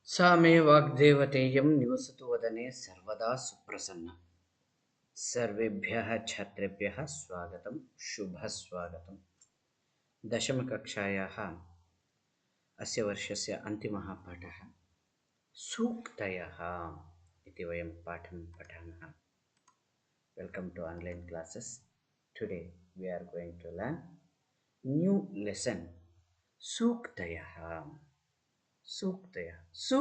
सा मे वाग्देवतेयं निवसतु वदने सर्वदा सुप्रसन्ना। सर्वेभ्यः छात्रेभ्यः स्वागतं, शुभस्वागतं। दशमकक्षायाः अस्य वर्षस्य अन्तिमः पाठः सूक्तयः इति वयं पाठं पठामः। Welcome to online classes. Today we are going to learn new lesson सूक्तयः. सूक्तयः सु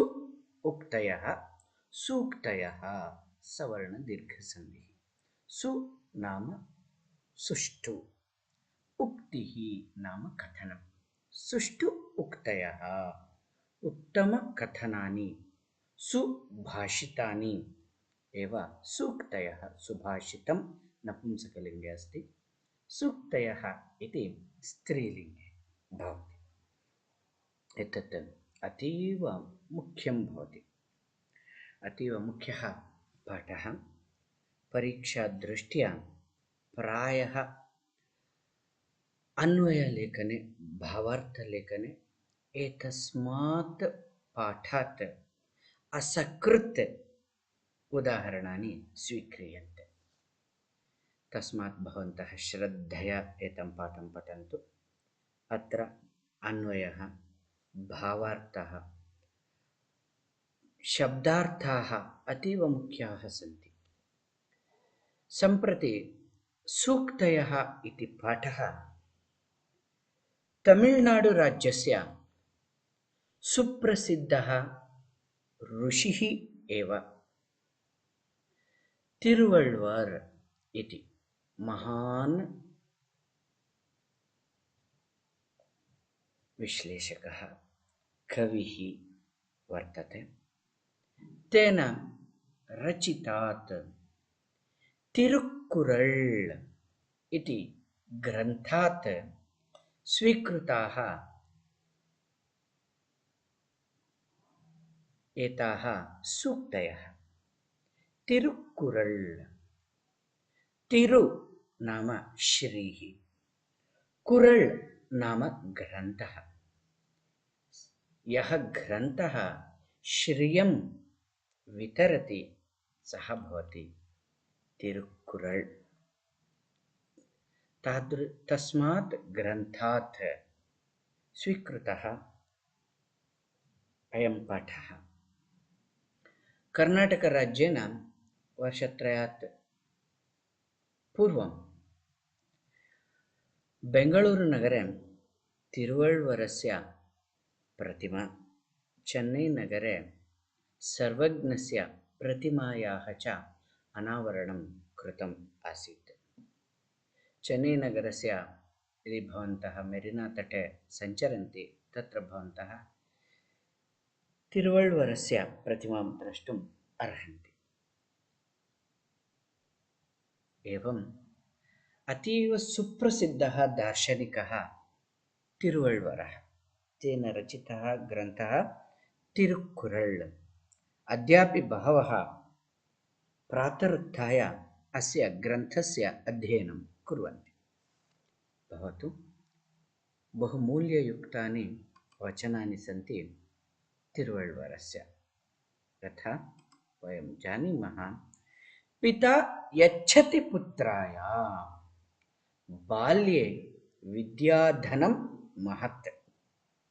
उक्तयः सूक्तयः सवर्ण दीर्घसन्धिः। सु नाम सुष्ठु, उक्तिः नाम कथनं। सुष्ठु उक्तयः उत्तमकथनानि सुभाषितानि एव सूक्तयः। सुभाषितं नपुंसकलिङ्गे अस्ति, सूक्तयः इति स्त्रीलिङ्गे भवति। एतत् अतीव मुख्यं भवति, अतीव मुख्यः पाठः। परीक्षादृष्ट्या प्रायः अन्वयलेखने भावार्थलेखने एतस्मात् पाठात् असकृत् उदाहरणानि स्वीक्रियन्ते। तस्मात् भवन्तः श्रद्धया एतं पाठं पठन्तु। अत्र अन्वयः, भावार्थः, शब्दार्थाः अतीव मुख्याः सन्ति। सम्प्रति सूक्तयः इति पाठः तमिळ्नाडुराज्यस्य सुप्रसिद्धः ऋषिः एव तिरुवळ्ळुवर् इति महान् विश्लेषकः, कविः वर्तते। तेन रचितात् तिरुक्कुरळ् इति ग्रन्थात् स्वीकृताः एताः सूक्तयः। तिरुक्कुरळ्, तिरु नाम श्रीः, कुरळ् नाम ग्रन्थः। यः ग्रन्थः श्रियं वितरति सः भवति तिरुक्कुरळ्। तस्मात् ग्रन्थात् स्वीकृतः अयं पाठः। कर्नाटकराज्येन वर्षत्रयात् पूर्वं बेङ्गळूरुनगरे तिरुवळ्ळुवरस्य प्रतिमा, चेन्नैनगरे सर्वज्ञस्य प्रतिमायाः च अनावरणं कृतम् आसीत्। चेन्नैनगरस्य यदि भवन्तः मेरिनातटे सञ्चरन्ति तत्र भवन्तः तिरुवळ्ळुवरस्य प्रतिमां द्रष्टुम् अर्हन्ति। एवम् अतीव सुप्रसिद्धः दार्शनिकः तिरुवळ्ळुवरः। तेन रचितः ग्रन्थः तिरुक्कुरळ्। अद्यापि बहवः प्रातरुत्थाय अस्य ग्रन्थस्य अध्ययनं कुर्वन्ति। भवतु, बहुमूल्ययुक्तानि वचनानि सन्ति तिरुवळ्ळुवरस्य। यथा वयं जानीमः, पिता यच्छति पुत्राय बाल्ये विद्याधनं महत्।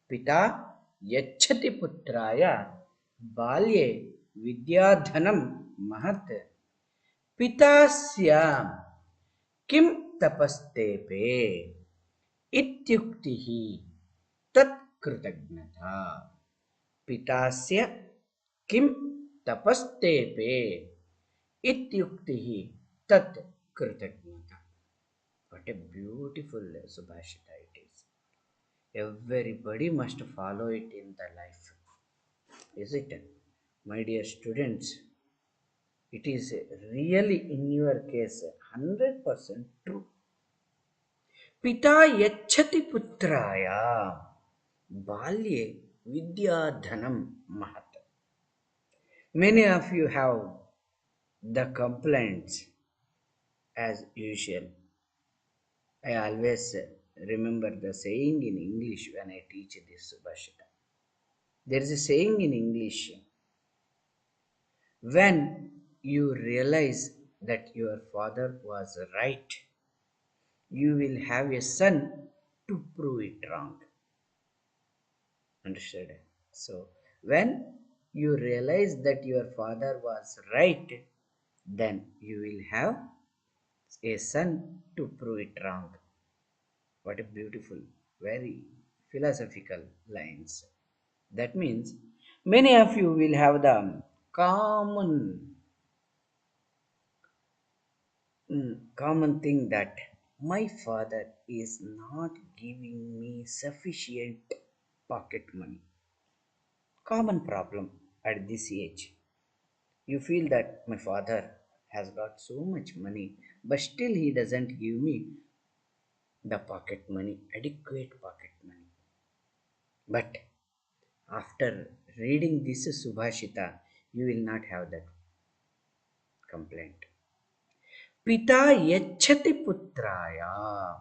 पिता यच्छति पुत्राय बाल्ये विद्याधनं महत्। पितास्य किं तपस्तेपे इत्युक्तिः तत् कृतज्ञता। पितास्य किं तपस्तेपे इत्युक्तिः तत् कृतज्ञता। What a beautiful subhashita it is. Everybody must follow it in the life, is it? My dear students, it is really in your case 100% true. Pita yachati putraya balye vidyadhanam mahat. Many of you have the complaints as usual. I always remember the saying in English when I teach this subhashita. There is a saying in English, when you realize that your father was right, you will have a son to prove it wrong. Understood? So, when you realize that your father was right, then you will have a son to prove it wrong. What a beautiful, very philosophical lines. That means many of you will have the common common thing that my father is not giving me sufficient pocket money. Common problem at this age. You feel that my father has got so much money, but still he doesn't give me the pocket money, adequate pocket money. But after reading this Subhashita, you will not have that complaint. Pita yachati putraya.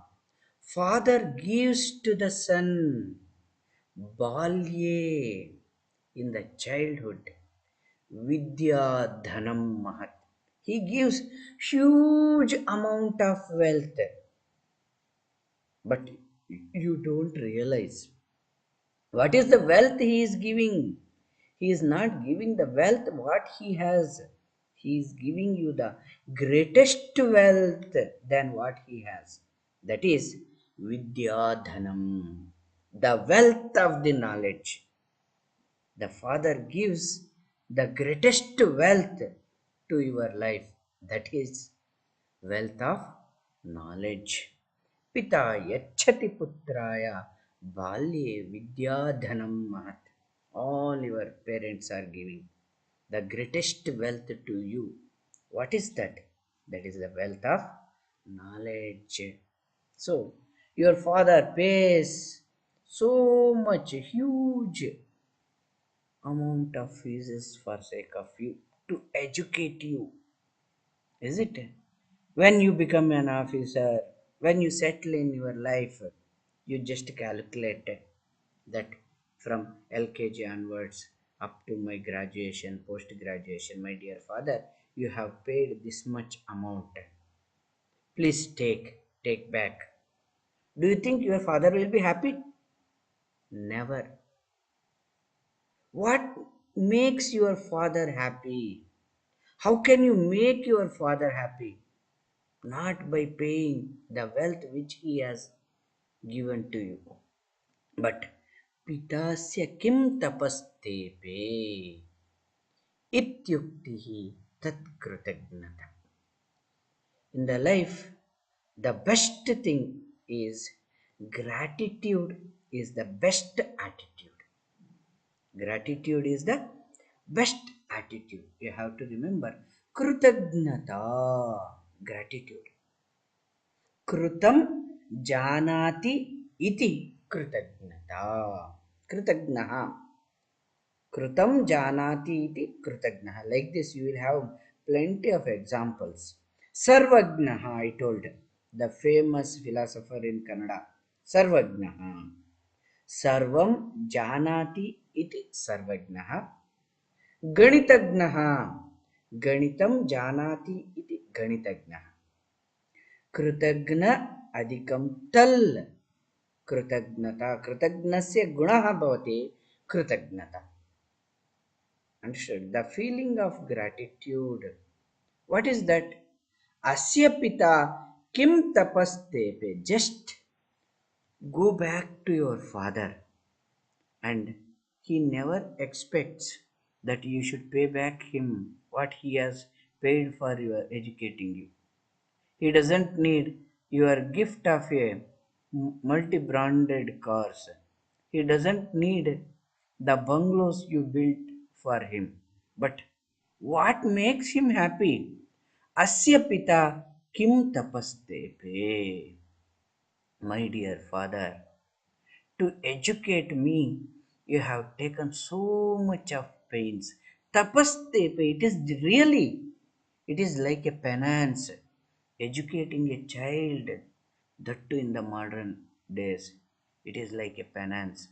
Father gives to the son balye in the childhood vidya dhanam mahat. He gives huge amount of wealth, but you don't realize what is the wealth he is giving. He is not giving the wealth what he has. He is giving you the greatest wealth than what he has. That is Vidya Dhanam, the wealth of the knowledge. The Father gives the greatest wealth to your life. That is wealth of knowledge. Pita yachati putraya balye vidyadhanam mahat. All your parents are giving the greatest wealth to you. What is that? That is the wealth of knowledge. So, your father pays so much huge amount of fees for sake of you to educate you, is it? When you become an officer, when you settle in your life, you just calculate that from LKG onwards up to my graduation, post graduation, my dear father, you have paid this much amount. Please take back. Do you think your father will be happy? Never. What makes your father happy? How can you make your father happy? Not by paying the wealth which he has given to you, but pitasya kim tapastepe ityuktihi tat kritagnata. In the life, the best thing is gratitude is the best attitude. Gratitude is the best attitude. You have to remember kritagnata, gratitude. Krutam janati iti कृतज्ञता कृतज्ञः कृतं janati iti कृतज्ञः. Like this you will have plenty of examples. Sarvajnah, I told, the famous philosopher in Kannada. Sarvajnah, sarvam janati iti sarvajnah. Ganitagnah, ganitam janati iti ganitagnah. कृतघ्न अधिकं तल कृतज्ञता कृतज्ञस्य गुणः भवति कृतज्ञता. Understood? The feeling of gratitude. What is that? Asya pita kim tapastepe. Just go back to your father, and he never expects that you should pay back him what he has paid for your educating you. He doesn't need your gift of a multi-branded cars. He doesn't need the bungalows you built for him. But what makes him happy? Asya pita kim tapastepe. My dear father, to educate me, you have taken so much of pains. Tapastepe, it is really, it is like a penance. Educating a child, that too in the modern days, it is like a penance.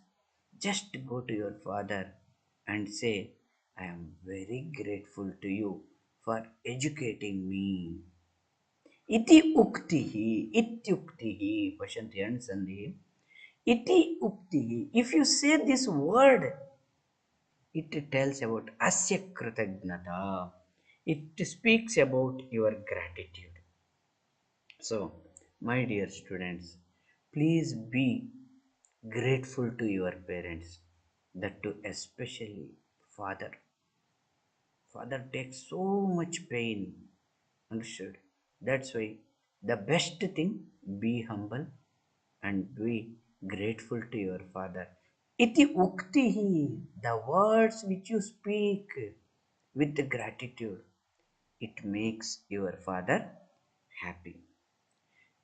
Just go to your father and say, I am very grateful to you for educating me. Iti uktihi, ityuktihi, pashanti and sandhi. Iti uktihi. If you say this word, it tells about asya kritagnata. It speaks about your gratitude. So, my dear students, please be grateful to your parents, that too especially father. Father takes so much pain. Understood? That's why the best thing, be humble and be grateful to your father. Iti uktihi, the words which you speak with the gratitude, it makes your father happy.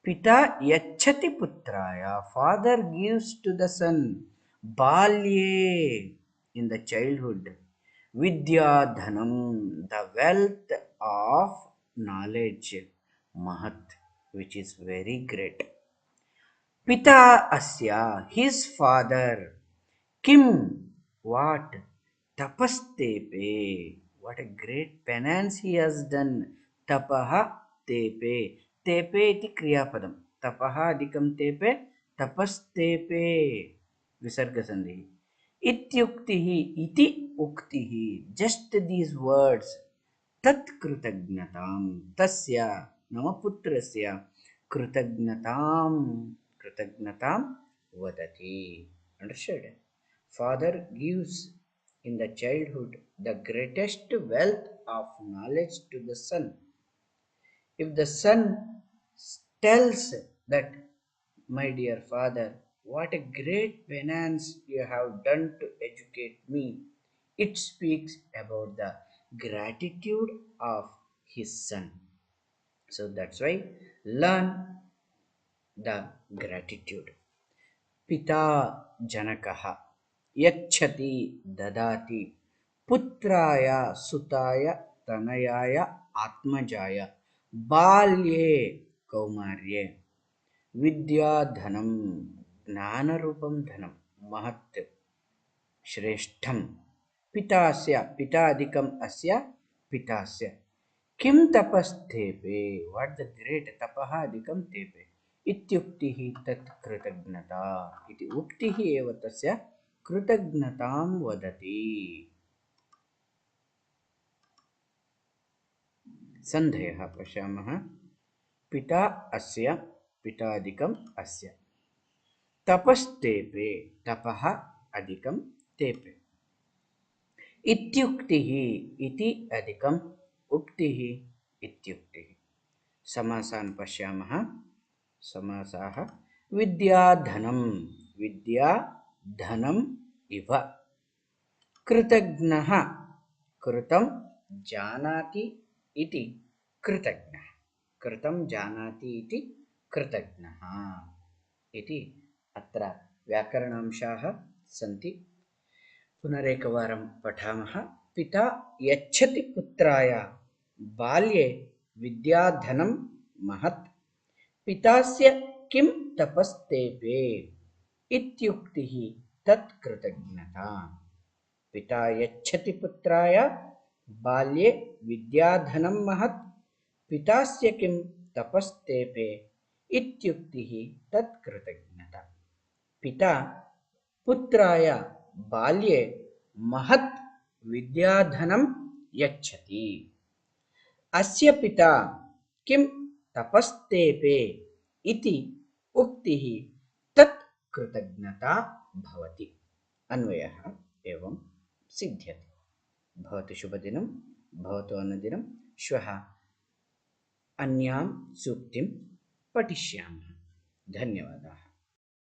Pita yachati putraya, father gives to the son, balye, in the childhood, vidya dhanam, the wealth of knowledge, mahat, which is very great. Pita asya, his father, Kim, what? Tapastepe. What a great penance he has done. Tapaha tepe. Tepe iti kriyapadam. Tapaha adikam tepe. Tapastepe. Visarga sandhi. Ityuktihi. Iti uktihi. Just these words. Tat krutagnatam. Tasya. Namaputrasya. Krutagnatam. Krutagnatam vadati. Understood? Father gives in the childhood the greatest wealth of knowledge to the son. If the son tells that, my dear father, what a great penance you have done to educate me, it speaks about the gratitude of his son. So that's why learn the gratitude. पिता जनकः यच्छति ददाति पुत्राय सुताय तनयाय आत्मजाय बाल्ये कौमार्ये विद्याधनं ज्ञानरूपं धनं महत् श्रेष्ठं पितास्य पितादिकम् अस्य पितास्य किं तपस्तेपे वाट द ग्रेट तपः अधिकं तेपे इत्युक्तिः तत् कृतज्ञता इति उक्तिः एव तस्य कृतज्ञतां वदति सन्धयः पश्यामः पिता अस्य पितादिकम् अस्य तपस्तेपे तपः अधिकं तेपे इत्युक्तिः इति अधिकम् उक्तिः इत्युक्तिः समासान् पश्यामः समासाः विद्याधनं विद्याधनम् इव कृतज्ञः कृतं जानाति इति कृतज्ञः कृतं जानाति इति कृतज्ञः इति अत्र व्याकरणांशाः सन्ति पुनरेकवारं पठामः पिता यच्छति पुत्राय बाल्ये विद्याधनं महत् पितास्य किं तपस्तेपे इत्युक्तिः तत् कृतज्ञता पिता यच्छति पुत्राय बाल्ये विद्याधनं महत् पितास्य किं तपस्तेपे इत्युक्तिः तत् कृतज्ञता पिता पुत्राय बाल्ये महत् विद्याधनं यच्छति अस्य पिता किं तपस्तेपे इति उक्तिः तत् कृतज्ञता भवति अन्वयः एवं सिद्ध्यति भवतु शुभदिनं भवतु अनुदिनं श्वः अन्यां सूक्तिं पठिष्यामः धन्यवादाः